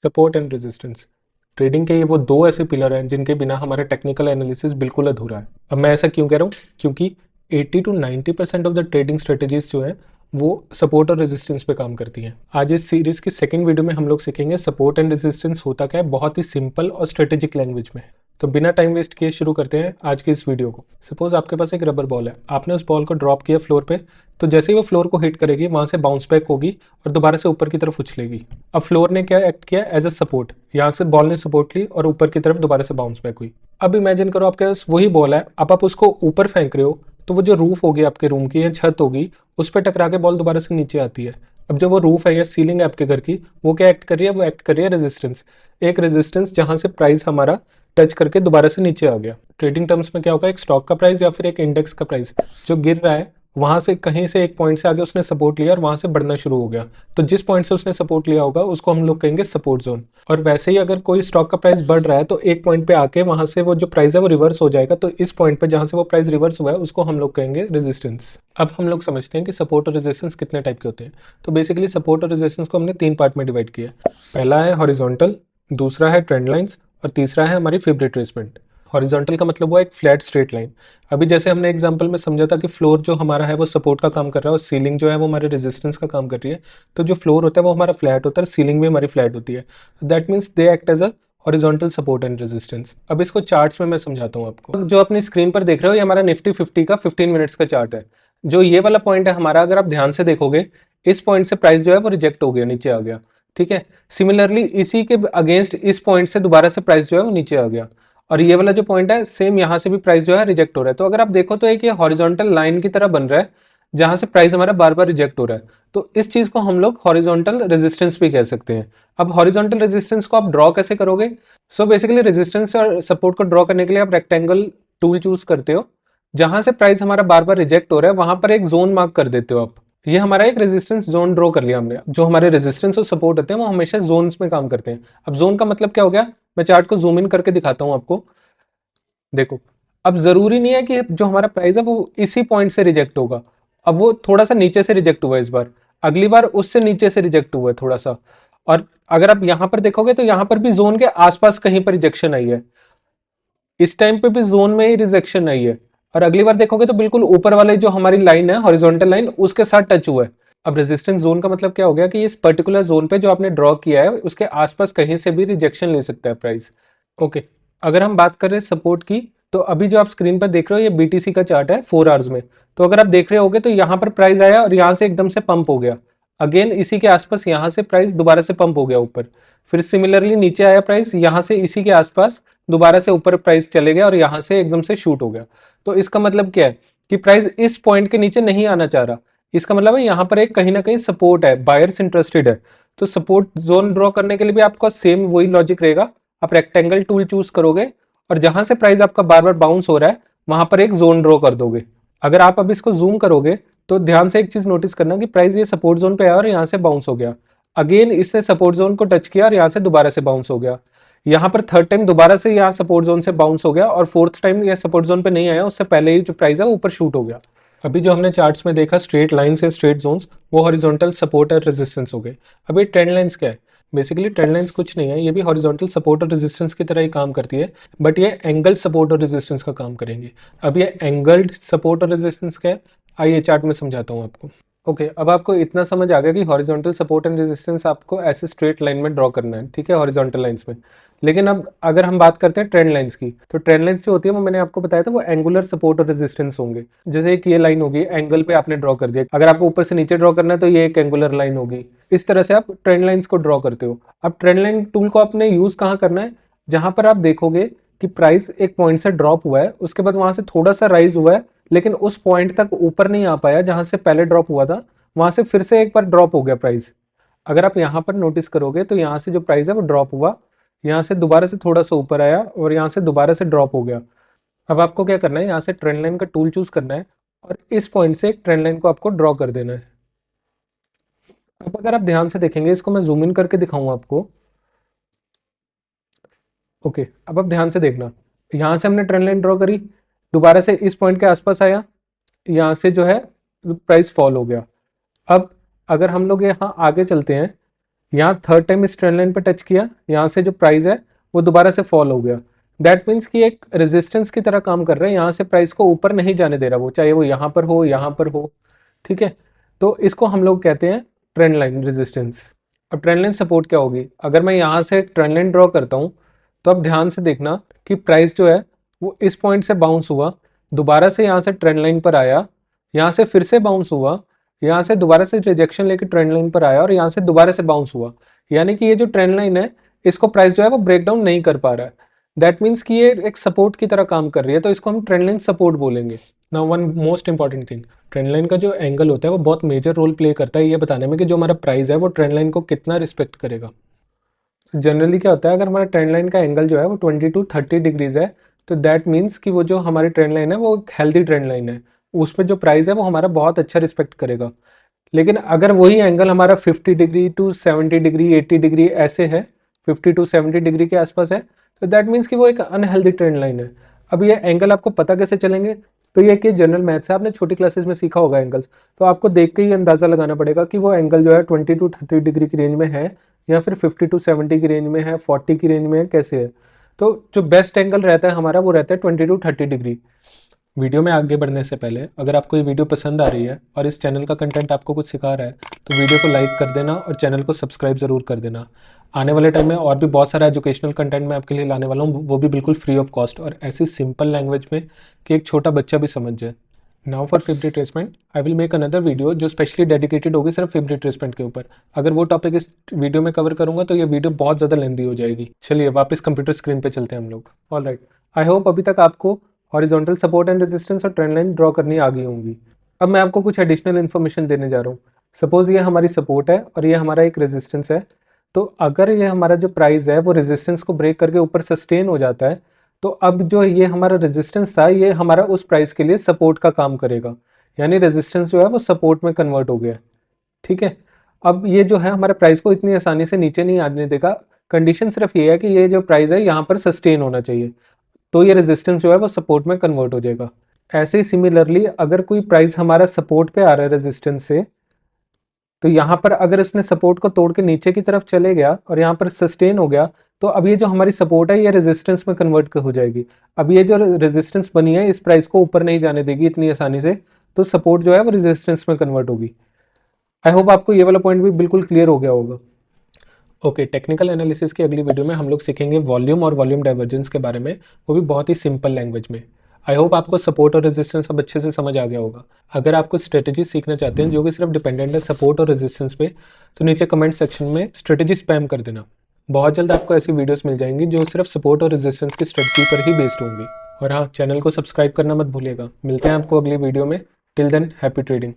Support and resistance trading के ये वो दो ऐसे पिलर हैं जिनके बिना हमारा टेक्निकल एनालिसिस बिल्कुल अधूरा है। अब मैं ऐसा क्यों कह रहा हूँ? क्योंकि 80 to 90% of the trading strategies जो है वो सपोर्ट और रेजिस्टेंस पे काम करती हैं। आज इस सीरीज की सेकंड वीडियो में हम लोग सीखेंगे सपोर्ट एंड रेजिस्टेंस होता क्या है, बहुत ही सिंपल और स्ट्रेटेजिक लैंग्वेज में। तो बिना टाइम वेस्ट किए शुरू करते हैं आज की इस वीडियो को। सपोज आपके पास एक रबर बॉल है, आपने उस बॉल को ड्रॉप किया फ्लोर पे, तो जैसे ही वो फ्लोर को हिट करेगी वहां से बाउंस बैक होगी और दोबारा से ऊपर की तरफ उछलेगी। अब फ्लोर ने क्या एक्ट किया? एज अ सपोर्ट, यहाँ से बॉल ने सपोर्ट ली और ऊपर की तरफ दोबारा से बाउंस बैक हुई। अब इमेजिन करो आपके पास वही बॉल है, अब आप उसको ऊपर फेंक रहे हो, तो वो जो रूफ होगी आपके रूम की या छत होगी, उस पर टकरा के बॉल दोबारा से नीचे आती है। अब जो वो रूफ है या सीलिंग है आपके घर की, वो क्या एक्ट कर रही है? वो एक्ट कर रही है रेजिस्टेंस। एक रेजिस्टेंस जहां से प्राइस हमारा टच करके दोबारा से नीचे आ गया। ट्रेडिंग टर्म्स में क्या होगा? एक स्टॉक का प्राइस या फिर एक इंडेक्स का प्राइस जो गिर रहा है, वहां से कहीं से एक पॉइंट से आगे उसने सपोर्ट लिया और वहां से बढ़ना शुरू हो गया। तो जिस पॉइंट से उसने सपोर्ट लिया होगा उसको हम लोग कहेंगे सपोर्ट जोन। और वैसे ही अगर कोई स्टॉक का प्राइस बढ़ रहा है तो एक पॉइंट पे आके वहां से वो जो प्राइस है वो रिवर्स हो जाएगा, तो इस पॉइंट पे जहां से वो प्राइस रिवर्स हुआ है उसको हम लोग कहेंगे रेजिस्टेंस। अब हम लोग समझते हैं कि सपोर्ट और रेजिस्टेंस कितने टाइप के होते हैं। तो बेसिकली सपोर्ट और रेजिस्टेंस को हमने तीन पार्ट में डिवाइड किया है। पहला है हॉरिजॉन्टल, दूसरा है ट्रेंड लाइंस और तीसरा है हमारी फेब रिट्रेसमेंट। हॉरिजॉन्टल का मतलब हुआ एक फ्लैट स्ट्रेट लाइन। अभी जैसे हमने एग्जांपल में समझा था कि फ्लोर जो हमारा है वो सपोर्ट का काम कर रहा है और सीलिंग जो है वो हमारे रेजिस्टेंस का काम कर रही है। तो जो फ्लोर होता है वो हमारा फ्लैट होता है, सीलिंग भी हमारी फ्लैट होती है। That means they act as a horizontal support and resistance. अब इसको चार्ट्स में मैं समझाता हूँ आपको। जो अपनी स्क्रीन पर देख रहे हो ये हमारा निफ्टी 50 का 15 मिनट्स का चार्ट है। जो ये वाला पॉइंट है हमारा, अगर आप ध्यान से देखोगे, इस पॉइंट से प्राइस जो है वो रिजेक्ट हो गया, नीचे आ गया। ठीक है। सिमिलरली इसी के अगेंस्ट इस पॉइंट से दोबारा से प्राइस जो है वो नीचे आ गया और ये वाला जो पॉइंट है सेम यहाँ से भी प्राइस जो है रिजेक्ट हो रहा है। तो अगर आप देखो तो एक ये हॉरिजॉन्टल लाइन की तरह बन रहा है जहां से प्राइस हमारा बार बार रिजेक्ट हो रहा है। तो इस चीज को हम लोग हॉरिजॉन्टल रेजिस्टेंस भी कह सकते हैं। अब हॉरिजॉन्टल रेजिस्टेंस को आप ड्रॉ कैसे करोगे? सो बेसिकली रेजिस्टेंस और सपोर्ट को ड्रॉ करने के लिए आप रेक्टेंगल टूल चूज करते हो। जहां से प्राइस हमारा बार बार रिजेक्ट हो रहा है वहां पर एक जोन मार्क कर देते हो आप। ये हमारा एक रेजिस्टेंस जोन ड्रॉ कर लिया हमने। जो हमारे रेजिस्टेंस और सपोर्ट होते हैं वो हमेशा जोन्स में काम करते हैं। अब जोन का मतलब क्या हो गया? मैं चार्ट को जूम इन करके दिखाता हूं आपको। देखो, अब जरूरी नहीं है कि जो हमारा प्राइस है वो इसी पॉइंट से रिजेक्ट होगा। अब वो थोड़ा सा नीचे से रिजेक्ट हुआ इस बार, अगली बार उससे नीचे से रिजेक्ट हुआ है थोड़ा सा। और अगर आप यहां पर देखोगे तो यहां पर भी जोन के आसपास कहीं पर रिजेक्शन आई है। इस टाइम पे भी जोन में ही रिजेक्शन आई है। और अगली बार देखोगे तो बिल्कुल ऊपर वाले जो हमारी लाइन है हॉरिजॉन्टल लाइन, उसके साथ टच हुआ है। अब रेजिस्टेंस जोन का मतलब क्या हो गया कि इस पर्टिकुलर जोन पे जो आपने ड्रॉ किया है उसके आसपास कहीं से भी रिजेक्शन ले सकता है प्राइस। ओके। अगर हम बात करें सपोर्ट की, तो अभी जो आप स्क्रीन पर देख रहे हो ये बीटीसी का चार्ट है 4 आवर्स में। तो अगर आप देख रहे होगे तो यहाँ पर प्राइस आया और यहाँ से एकदम से पंप हो गया। अगेन इसी के आसपास यहाँ से प्राइस दोबारा से पंप हो गया ऊपर। फिर सिमिलरली नीचे आया प्राइस, यहाँ से इसी के आसपास दोबारा से ऊपर प्राइस चले गया और यहाँ से एकदम से शूट हो गया। तो इसका मतलब क्या है कि प्राइस इस पॉइंट के नीचे नहीं आना चाह रहा। इसका मतलब है यहाँ पर एक कहीं ना कहीं सपोर्ट है, बायर्स इंटरेस्टेड है। तो सपोर्ट जोन ड्रॉ करने के लिए भी आपका सेम वही लॉजिक रहेगा। आप रेक्टेंगल टूल चूज करोगे और जहां से प्राइस आपका बार बार बाउंस हो रहा है वहां पर एक जोन ड्रॉ कर दोगे। अगर आप अब इसको जूम करोगे तो ध्यान से एक चीज नोटिस करना कि प्राइस ये सपोर्ट जोन पे आया और यहाँ से बाउंस हो गया। अगेन इसने सपोर्ट जोन को टच किया और यहाँ से दोबारा से बाउंस हो गया। यहाँ पर थर्ड टाइम दोबारा से यहाँ सपोर्ट जोन से बाउंस हो गया और फोर्थ टाइम ये सपोर्ट जोन पे नहीं आया, उससे पहले ही जो प्राइस है वो ऊपर शूट हो गया। अभी जो हमने चार्ट्स में देखा स्ट्रेट लाइन से स्ट्रेट जोन्स, वो हॉरिजॉन्टल सपोर्ट और रेजिस्टेंस हो गए। अभी ट्रेंड लाइंस क्या है? बेसिकली ट्रेंड लाइंस कुछ नहीं है, ये भी हॉरिजॉन्टल सपोर्ट और रेजिस्टेंस की तरह ही काम करती है, बट ये एंगल सपोर्ट और रेजिस्टेंस का काम करेंगे। अब ये एंगल्ड सपोर्ट और रेजिस्टेंस क्या है, आइए चार्ट में समझाता हूँ आपको। ओके, अब आपको इतना समझ आ गया कि हॉरिजॉन्टल सपोर्ट एंड रेजिस्टेंस आपको ऐसे स्ट्रेट लाइन में ड्रॉ करना है, ठीक है, हॉरिजॉन्टल लाइंस में। लेकिन अब अगर हम बात करते हैं ट्रेंड लाइंस की, तो ट्रेंड लाइंस जो होती है वो मैंने आपको बताया था वो एंगुलर सपोर्ट और रेजिस्टेंस होंगे। जैसे एक ये लाइन होगी, एंगल पे आपने ड्रॉ कर दिया। अगर आपको ऊपर से नीचे ड्रॉ करना है तो ये एक एंगुलर लाइन होगी। इस तरह से आप ट्रेंड लाइंस को ड्रॉ करते हो। अब ट्रेंड लाइन टूल को आपने यूज कहाँ करना है? जहां पर आप देखोगे कि प्राइस एक पॉइंट से ड्रॉप हुआ है, उसके बाद वहां से थोड़ा सा राइज हुआ है, लेकिन उस पॉइंट तक ऊपर नहीं आ पाया जहां से पहले ड्रॉप हुआ था, वहां से फिर से एक बार ड्रॉप हो गया प्राइस। अगर आप यहाँ पर नोटिस करोगे तो यहाँ से जो प्राइस है वो ड्रॉप हुआ, यहाँ से दोबारा से थोड़ा सा ऊपर आया और यहाँ से दोबारा से ड्रॉप हो गया। अब आपको क्या करना है, यहाँ से ट्रेंड लाइन का टूल चूज करना है और इस पॉइंट से एक ट्रेंड लाइन को आपको ड्रॉ कर देना है। अब अगर आप ध्यान से देखेंगे, इसको मैं जूम इन करके दिखाऊंगा आपको। ओके, अब आप ध्यान से देखना, यहाँ से हमने ट्रेंड लाइन ड्रॉ करी, दोबारा से इस पॉइंट के आसपास आया, यहाँ से जो है प्राइस फॉल हो गया। अब अगर हम लोग यहाँ आगे चलते हैं, यहाँ थर्ड टाइम इस ट्रेंड लाइन पर टच किया, यहाँ से जो प्राइस है वो दोबारा से फॉल हो गया। दैट मीन्स कि एक रेजिस्टेंस की तरह काम कर रहा है, यहाँ से प्राइस को ऊपर नहीं जाने दे रहा, वो चाहे वो यहाँ पर हो यहाँ पर हो। ठीक है, तो इसको हम लोग कहते हैं ट्रेंड लाइन रेजिस्टेंस। अब ट्रेंड लाइन सपोर्ट क्या होगी? अगर मैं यहाँ से एक ट्रेंड लाइन ड्रॉ करता हूँ तो अब ध्यान से देखना कि प्राइस जो है वो इस पॉइंट से बाउंस हुआ, दोबारा से यहाँ से ट्रेंड लाइन पर आया, यहाँ से फिर से बाउंस हुआ, यहाँ से दोबारा से रिजेक्शन लेके ट्रेंड लाइन पर आया और यहाँ से दोबारा से बाउंस हुआ। यानी कि ये जो ट्रेंड लाइन है इसको प्राइस जो है वो ब्रेक डाउन नहीं कर पा रहा है। दैट मीन्स कि ये एक सपोर्ट की तरह काम कर रही है, तो इसको हम ट्रेंड लाइन सपोर्ट बोलेंगे। Now one most important thing, trend line का जो एंगल होता है वो बहुत मेजर रोल प्ले करता है ये बताने में कि जो हमारा प्राइस है वो ट्रेंड लाइन को कितना रिस्पेक्ट करेगा। जनरली क्या होता है, अगर हमारा ट्रेंड लाइन का एंगल जो है वो 20 to 30 डिग्रीज है, तो दैट मीन्स कि वो जो हमारी ट्रेंड लाइन है वो एक हेल्दी ट्रेंड लाइन है, उसमें जो प्राइस है वो हमारा बहुत अच्छा रिस्पेक्ट करेगा। लेकिन अगर वही एंगल हमारा 50 डिग्री टू 70 डिग्री 80 डिग्री ऐसे है, 50 to 70 डिग्री के आसपास है, तो दैट मीन्स कि वो एक अनहेल्दी ट्रेंड लाइन है। अब ये एंगल आपको पता कैसे चलेंगे? तो ये कि जनरल मैथ्स है, आपने छोटी क्लासेस में सीखा होगा एंगल्स, तो आपको देख के ही अंदाज़ा लगाना पड़ेगा कि वो एंगल जो है 20 to 30 डिग्री की रेंज में है या फिर 50 to 70 की रेंज में है, 40 की रेंज में है, कैसे है। तो जो बेस्ट एंगल रहता है हमारा वो रहता है 20 to 30 डिग्री। वीडियो में आगे बढ़ने से पहले अगर आपको ये वीडियो पसंद आ रही है और इस चैनल का कंटेंट आपको कुछ सिखा रहा है तो वीडियो को लाइक कर देना और चैनल को सब्सक्राइब ज़रूर कर देना। आने वाले टाइम में और भी बहुत सारा एजुकेशनल कंटेंट मैं आपके लिए लाने वाला हूँ, वो भी बिल्कुल फ्री ऑफ कॉस्ट और ऐसी सिंपल लैंग्वेज में कि एक छोटा बच्चा भी समझ जाए। Now for fifth retracement I will make another video जो स्पेशली डेडिकेटेड होगी सिर्फ फिफ्थ रिट्रेसमेंट के ऊपर। अगर वो टॉपिक इस वीडियो में कवर करूंगा तो ये वीडियो बहुत ज़्यादा लेंदी हो जाएगी। चलिए वापस कंप्यूटर स्क्रीन पे चलते हैं हम लोग। ऑल राइट, आई होप अभी तक आपको हॉरिजॉन्टल सपोर्ट एंड रेजिस्टेंस और ट्रेंड लाइन ड्रॉ करनी आ गई होंगी। अब मैं आपको कुछ एडिशनल इन्फॉर्मेशन देने जा रहा हूँ। सपोज ये हमारी सपोर्ट है और ये हमारा एक रेजिस्टेंस है, तो अगर ये हमारा जो प्राइस है वो रेजिस्टेंस को ब्रेक करके ऊपर सस्टेन हो जाता है, तो अब जो ये हमारा रेजिस्टेंस था ये हमारा उस प्राइस के लिए सपोर्ट का काम करेगा, यानी रेजिस्टेंस जो है वो सपोर्ट में कन्वर्ट हो गया। ठीक है, अब ये जो है हमारे प्राइस को इतनी आसानी से नीचे नहीं आने देगा। कंडीशन सिर्फ ये है कि ये जो प्राइस है यहाँ पर सस्टेन होना चाहिए, तो ये रेजिस्टेंस जो है वो सपोर्ट में कन्वर्ट हो जाएगा। ऐसे ही सिमिलरली अगर कोई प्राइस हमारा सपोर्ट पे आ रहा है रेजिस्टेंस से, तो यहाँ पर अगर इसने सपोर्ट को तोड़ के नीचे की तरफ चले गया और यहाँ पर सस्टेन हो गया, तो अब ये जो हमारी सपोर्ट है ये रेजिस्टेंस में कन्वर्ट हो जाएगी। अब ये जो रेजिस्टेंस बनी है इस प्राइस को ऊपर नहीं जाने देगी इतनी आसानी से, तो सपोर्ट जो है वो रेजिस्टेंस में कन्वर्ट होगी। आई होप आपको ये वाला पॉइंट भी बिल्कुल क्लियर हो गया होगा। ओके, टेक्निकल एनालिसिस की अगली वीडियो में हम लोग सीखेंगे वॉल्यूम और वॉल्यूम डाइवर्जेंस के बारे में, वो भी बहुत ही सिंपल लैंग्वेज में। आई होप आपको सपोर्ट और रेजिस्टेंस अब अच्छे से समझ आ गया होगा। अगर आप कुछ स्ट्रेटेजी सीखना चाहते हैं जो कि सिर्फ डिपेंडेंट है सपोर्ट और रेजिस्टेंस पे, तो नीचे कमेंट सेक्शन में स्ट्रेटेजी स्पैम कर देना। बहुत जल्द आपको ऐसी वीडियोस मिल जाएंगी जो सिर्फ सपोर्ट और रेजिस्टेंस की स्ट्रेटजी पर ही बेस्ड होंगी। और हाँ, चैनल को सब्सक्राइब करना मत भूलिएगा। मिलते हैं आपको अगली वीडियो में। Till then, happy trading.